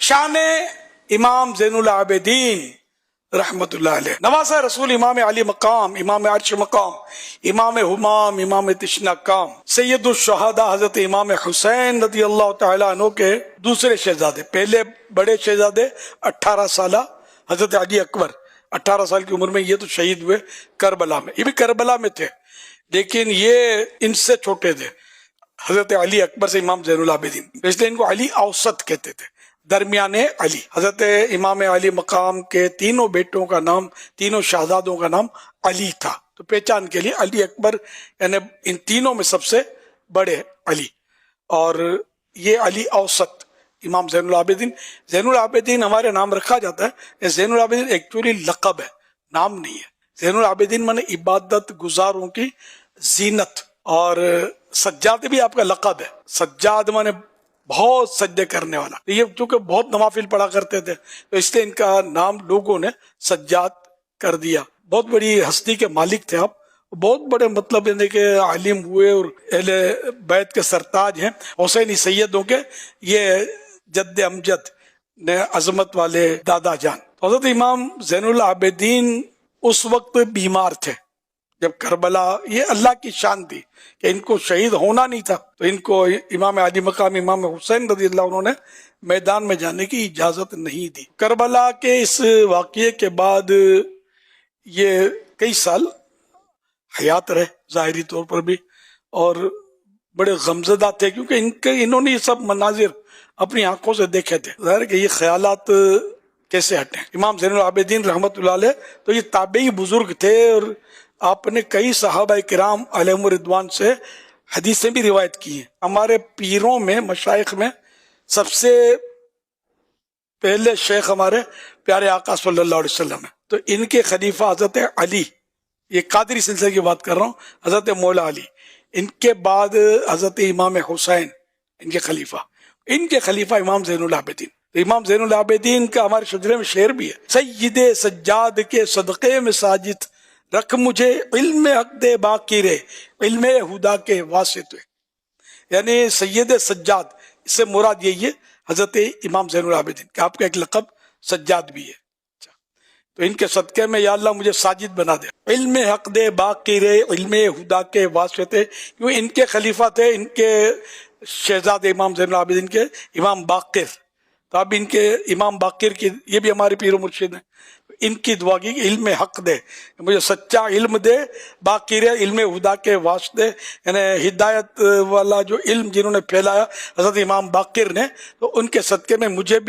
शान इमाम ज़ैनुल आबिदीन रहमतुल्लाह अलैह, नवासा रसूल इमाम अली मकाम, इमाम अर्श मकाम, इमाम हुमाम, इमाम तिश्ना काम, सैयदुल शहादा हजरत इमाम हुसैन रज़ी अल्लाह तआला अन्हु के दूसरे शहजादे। पहले बड़े शहजादे 18 साल हजरत अली अकबर 18 साल की उम्र में ये तो शहीद हुए करबला में, ये भी करबला में थे, लेकिन ये इनसे छोटे थे हजरत अली अकबर से इमाम ज़ैनुल आबिदीन, इसलिए इनको अली औसत कहते थे, दरमियाने अली। हजरत इमाम अली मकाम के तीनों बेटों का नाम, तीनों शहजादों का नाम अली था, तो पहचान के लिए अली अकबर यानी इन तीनों में सबसे बड़े अली, और ये अली औसत इमाम ज़ैनुल आबिदीन। ज़ैनुल आबिदीन हमारे नाम रखा जाता है, ज़ैनुल आबिदीन एक्चुअली लक़ब है, नाम नहीं है। ज़ैनुल आबिदीन माने इबादत गुजारों की जीनत, और सज्जाद भी आपका लक़ब है। सज्जाद माने बहुत सज्जे करने वाला, ये चूंकि बहुत नवाफिल पढ़ा करते थे तो इसलिए इनका नाम लोगों ने सज्जाद कर दिया। बहुत बड़ी हस्ती के मालिक थे आप, बहुत बड़े मतलब यानी कि आलिम हुए और अहले बैत के सरताज हैं। हुसैनी सैयदों के ये जद्द अमजद ने अजमत वाले दादा जान। हजरत इमाम ज़ैनुल आबिदीन उस वक्त बीमार थे जब करबला, ये अल्लाह की शान थी कि इनको शहीद होना नहीं था, तो इनको इमाम अली मकाम इमाम हुसैन रज़ी अल्लाह उन्होंने मैदान में जाने की इजाजत नहीं दी। करबला के इस वाक़ये के बाद ये कई साल हयात रहे ज़ाहिरी तौर पर भी, और बड़े गमज़दा थे क्योंकि इन्होंने ये सब मनाजिर अपनी आंखों से देखे थे। ज़ाहिर कि ये ख्यालात कैसे हटें। इमाम ज़ैनुल आबिदीन रहमतुल्लाह अलैह तो ये ताबई बुजुर्ग थे, और आपने कई सहाबा किराम अलैहिम रिदवान से हदीसें भी रिवायत की हैं। हमारे पीरों में, मशाइख में सबसे पहले शेख हमारे प्यारे आका सल्लल्लाहु अलैहि वसल्लम है, तो इनके खलीफा हजरत अली, ये कादरी सिलसिले की बात कर रहा हूँ, हजरत मौला अली, इनके बाद हजरत इमाम हुसैन इनके खलीफा इमाम ज़ैनुल आबिदीन। तो इमाम ज़ैनुल आबिदीन का हमारे शजरे में शेर भी है, सय्यदे सज्जाद के सदक़े में साजिद रख मुझे इल्म हक दे बाकी रे इल्म हुदा के वासित, यानी सैयद सज्जाद, इससे मुराद यही है हजरत इमाम ज़ैनुल आबिदीन कि आपका एक लक़ब सज्जाद भी है। तो इनके सदक़े में या अल्लाह मुझे साजिद बना दे, इल्म हक दे बाकी रे इल्म हुदा के वासित, क्यों इनके खलीफा थे, इनके शहजादे इमाम ज़ैनुल आबिदीन के इमाम बाक़िर, तो अब इनके इमाम बाक़िर की, ये भी हमारे पीर मुर्शिद हैं, इनकी दुआ की इल्म हक दे, मुझे सच्चा इल्म दे, बाकी रे इल्म हुदा के वास्ते, यानी हिदायत वाला जो इल्म जिन्होंने फैलाया हजरत इमाम बाक़िर ने, तो उनके सदक़े में मुझे भी